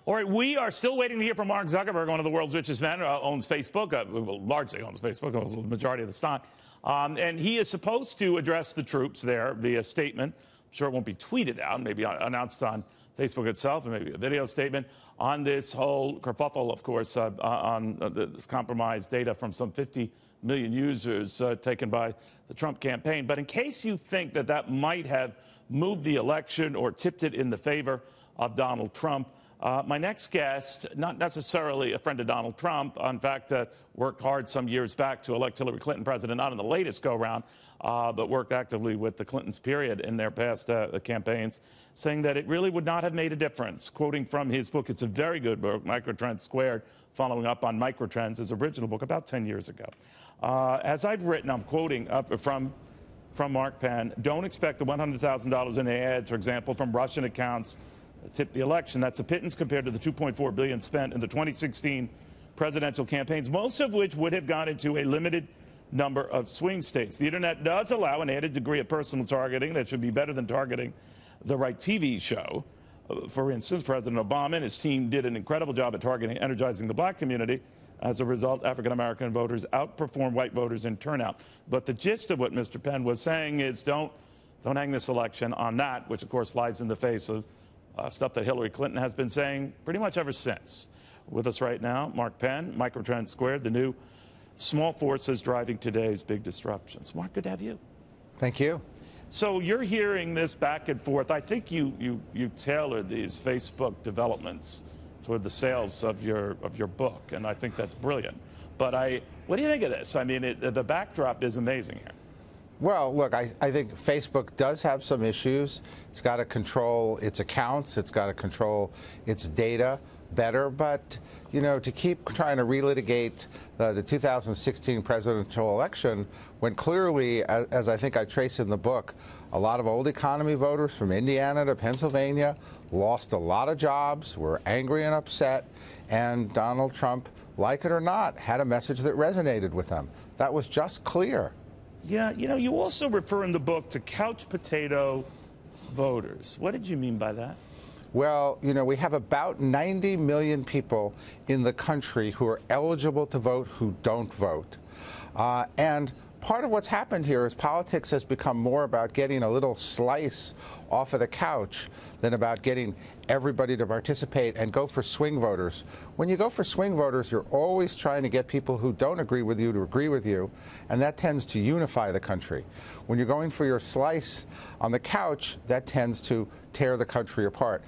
All right, we are still waiting to hear from Mark Zuckerberg, one of the world's richest men, owns Facebook, largely owns Facebook, owns the majority of the stock. And he is supposed to address the troops there via statement. I'm sure it won't be tweeted out, maybe announced on Facebook itself, and maybe a video statement on this whole kerfuffle, of course, on this compromised data from some 50 million users taken by the Trump campaign. But in case you think that that might have moved the election or tipped it in the favor of Donald Trump, my next guest, not necessarily a friend of Donald Trump, in fact, worked hard some years back to elect Hillary Clinton president, not in the latest go-round, but worked actively with the Clintons, period, in their past campaigns, saying that it really would not have made a difference. Quoting from his book, it's a very good book, Microtrends Squared, following up on Microtrends, his original book about 10 years ago. As I've written, I'm quoting from Mark Penn, don't expect the $100,000 in ads, for example, from Russian accounts tip the election. That's a pittance compared to the $2.4 billion spent in the 2016 presidential campaigns, most of which would have gone into a limited number of swing states. The internet does allow an added degree of personal targeting that should be better than targeting the right TV show. For instance, President Obama and his team did an incredible job at targeting, energizing the black community. As a result, African-American voters outperformed white voters in turnout. But the gist of what Mr. Penn was saying is don't hang this election on that, which, of course, flies in the face of stuff that Hillary Clinton has been saying pretty much ever since. With us right now, Mark Penn, Microtrends Squared, the new small forces driving today's big disruptions. Mark, good to have you. Thank you. So you're hearing this back and forth. I think you tailored these Facebook developments toward the sales of your book, and I think that's brilliant. But what do you think of this? I mean, the backdrop is amazing here. Well, look, I think Facebook does have some issues. It's got to control its accounts. It's got to control its data better. But, you know, to keep trying to relitigate the 2016 presidential election, when clearly, as I think I trace in the book, a lot of old economy voters from Indiana to Pennsylvania lost a lot of jobs, were angry and upset, and Donald Trump, like it or not, had a message that resonated with them. That was just clear. Yeah, you know, you also refer in the book to couch potato voters. What did you mean by that? Well, you know, we have about 90 million people in the country who are eligible to vote who don't vote. And part of what's happened here is politics has become more about getting a little slice off of the couch than about getting everybody to participate and go for swing voters. When you go for swing voters, you're always trying to get people who don't agree with you to agree with you, and that tends to unify the country. When you're going for your slice on the couch, that tends to tear the country apart.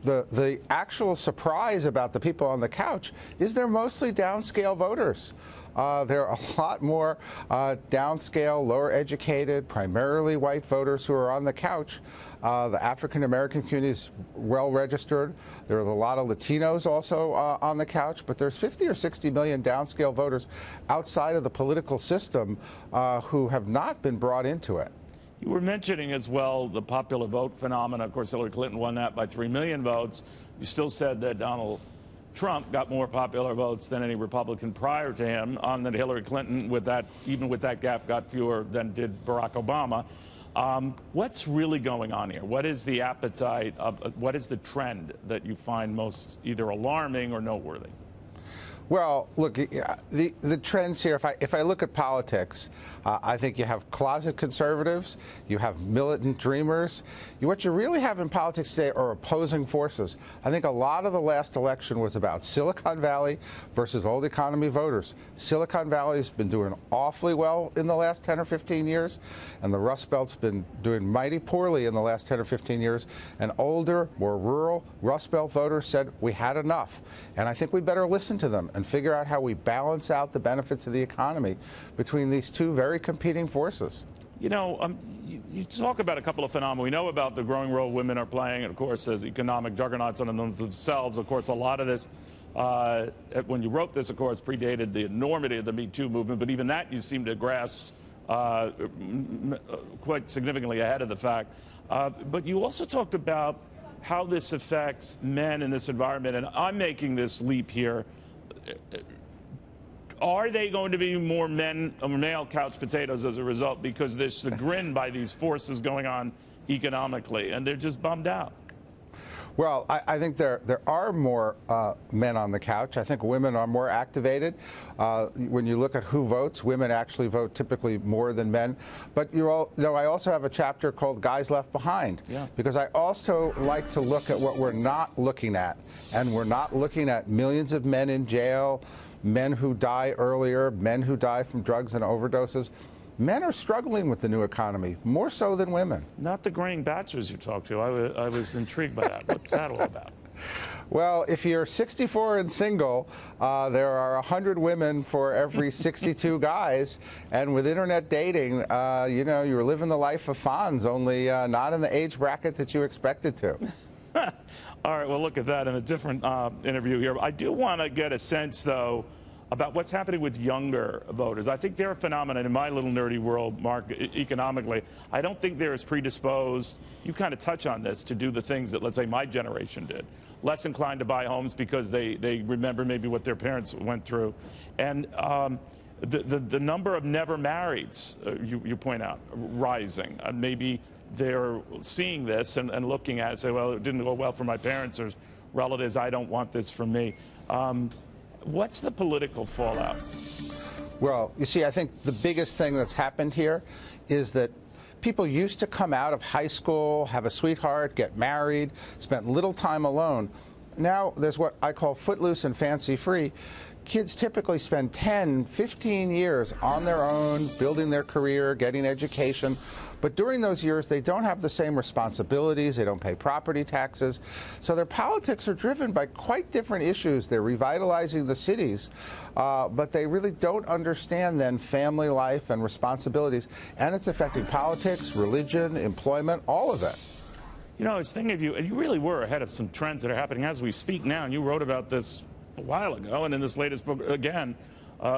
The actual surprise about the people on the couch is they're mostly downscale voters. There are a lot more downscale, lower educated, primarily white voters who are on the couch. The African-American community is well registered. There are a lot of Latinos also on the couch, but there's 50 or 60 million downscale voters outside of the political system who have not been brought into it. You were mentioning as well the popular vote phenomena. Of course, Hillary Clinton won that by 3 million votes. You still said that Donald Trump got more popular votes than any Republican prior to him, on that Hillary Clinton, even with that gap, got fewer than did Barack Obama. What's really going on here? What is the appetite what is the trend that you find most either alarming or noteworthy? Well, look, the trends here, if I look at politics, I think you have closet conservatives, you have militant dreamers. What you really have in politics today are opposing forces. I think a lot of the last election was about Silicon Valley versus old economy voters. Silicon Valley has been doing awfully well in the last 10 or 15 years, and the Rust Belt's been doing mighty poorly in the last 10 or 15 years. And older, more rural Rust Belt voters said, we had enough. And I think we better listen to them and figure out how we balance out the benefits of the economy between these two very competing forces. You know, you talk about a couple of phenomena. We know about the growing role women are playing, and of course, as economic juggernauts on themselves. Of course, a lot of this, when you wrote this, of course, predated the enormity of the Me Too movement, but even that you seem to grasp quite significantly ahead of the fact. But you also talked about how this affects men in this environment, and I'm making this leap here. Are they going to be more male couch potatoes as a result, because they're chagrined by these forces going on economically, and they're just bummed out? Well, I think there are more men on the couch. I think women are more activated. When you look at who votes, women actually vote typically more than men. But I also have a chapter called Guys Left Behind, because I also like to look at what we're not looking at. And we're not looking at millions of men in jail, men who die earlier, men who die from drugs and overdoses. Men are struggling with the new economy, more so than women. Not the graying bachelors you talked to. I was intrigued by that. What's that all about? Well, if you're 64 and single, there are 100 women for every 62 guys. And with internet dating, you're living the life of Fonz, only not in the age bracket that you expected to. All right, well, look at that in a different interview here. I do want to get a sense, though, about what's happening with younger voters. I think they're a phenomenon in my little nerdy world, Mark, economically. I don't think they're as predisposed, you kind of touch on this, to do the things that, let's say, my generation did. Less inclined to buy homes because they remember maybe what their parents went through. And the number of never marrieds, you point out, rising. Maybe they're seeing this and looking at it and say, well, it didn't go well for my parents or relatives. I don't want this for me. What's the political fallout? Well, you see, I think the biggest thing that's happened here is that people used to come out of high school, have a sweetheart, get married, spent little time alone. Now there's what I call footloose and fancy-free. Kids typically spend 10, 15 years on their own, building their career, getting education. But during those years, they don't have the same responsibilities. They don't pay property taxes. So their politics are driven by quite different issues. They're revitalizing the cities, but they really don't understand then family life and responsibilities. And it's affecting politics, religion, employment, all of it. You know, I was thinking of you, and you really were ahead of some trends that are happening as we speak now. And you wrote about this a while ago, and in this latest book, again,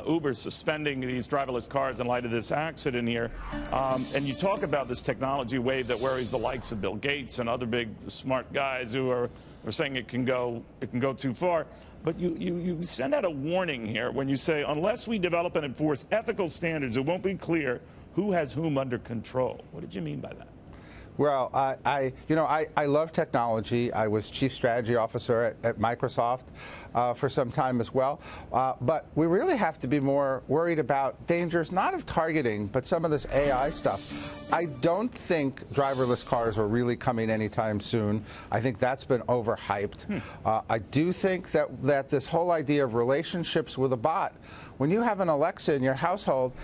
Uber suspending these driverless cars in light of this accident here. And you talk about this technology wave that worries the likes of Bill Gates and other big smart guys who are saying it can go too far. But you send out a warning here when you say, unless we develop and enforce ethical standards, it won't be clear who has whom under control. What did you mean by that? Well, I love technology. I was chief strategy officer at Microsoft for some time as well. But we really have to be more worried about dangers, not of targeting, but some of this AI stuff. I don't think driverless cars are really coming anytime soon. I think that's been overhyped. I do think that this whole idea of relationships with a bot, when you have an Alexa in your household,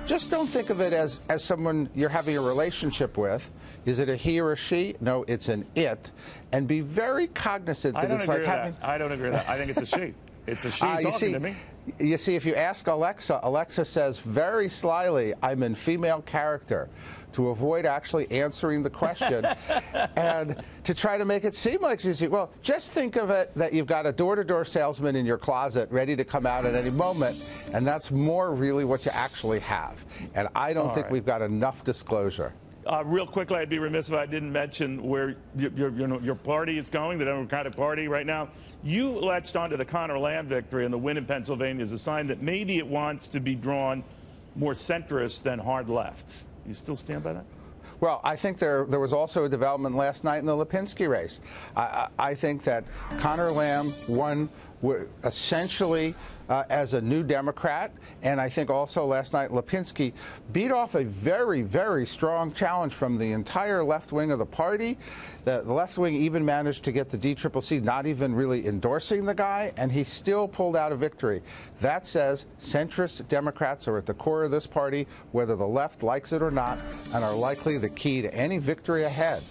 just don't think of it as someone you're having a relationship with. Is it a he or a she? No, it's an it. And be very cognizant that it's like having... I don't agree with that. I think it's a she. It's a she talking to me. You see, if you ask Alexa, Alexa says very slyly, I'm in female character, to avoid actually answering the question and to try to make it seem like she's, well, just think of it that you've got a door-to-door salesman in your closet ready to come out at any moment, and that's more really what you actually have. And I don't think we've got enough disclosure. Real quickly, I'd be remiss if I didn't mention where your party is going, the Democratic Party right now. You latched onto the Connor Lamb victory and the win in Pennsylvania as a sign that maybe it wants to be drawn more centrist than hard left. You still stand by that? Well, I think there was also a development last night in the Lipinski race. I think that Connor Lamb won essentially as a new Democrat, and I think also last night Lipinski beat off a very, very strong challenge from the entire left wing of the party. The left wing even managed to get the DCCC not even really endorsing the guy, and he still pulled out a victory. That says centrist Democrats are at the core of this party, whether the left likes it or not, and are likely the key to any victory ahead.